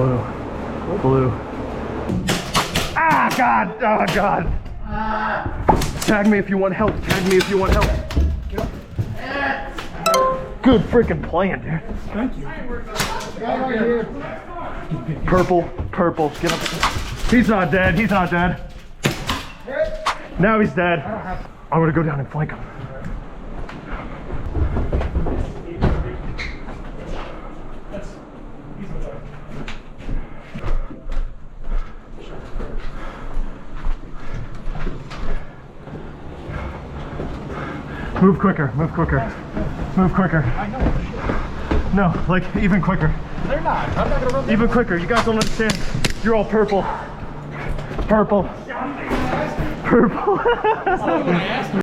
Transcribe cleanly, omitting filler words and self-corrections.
Blue. Blue. Ah, God! Oh, God! Tag me if you want help. Tag me if you want help. Good freaking plan, dude. Thank you. Purple, purple. Get up. He's not dead. He's not dead. Now he's dead. I'm gonna go down and flank him. Move quicker, move quicker. Move quicker. I know. No, like even quicker. They're not. I'm not gonna run. Even quicker. You guys don't understand. You're all purple. Purple. Purple.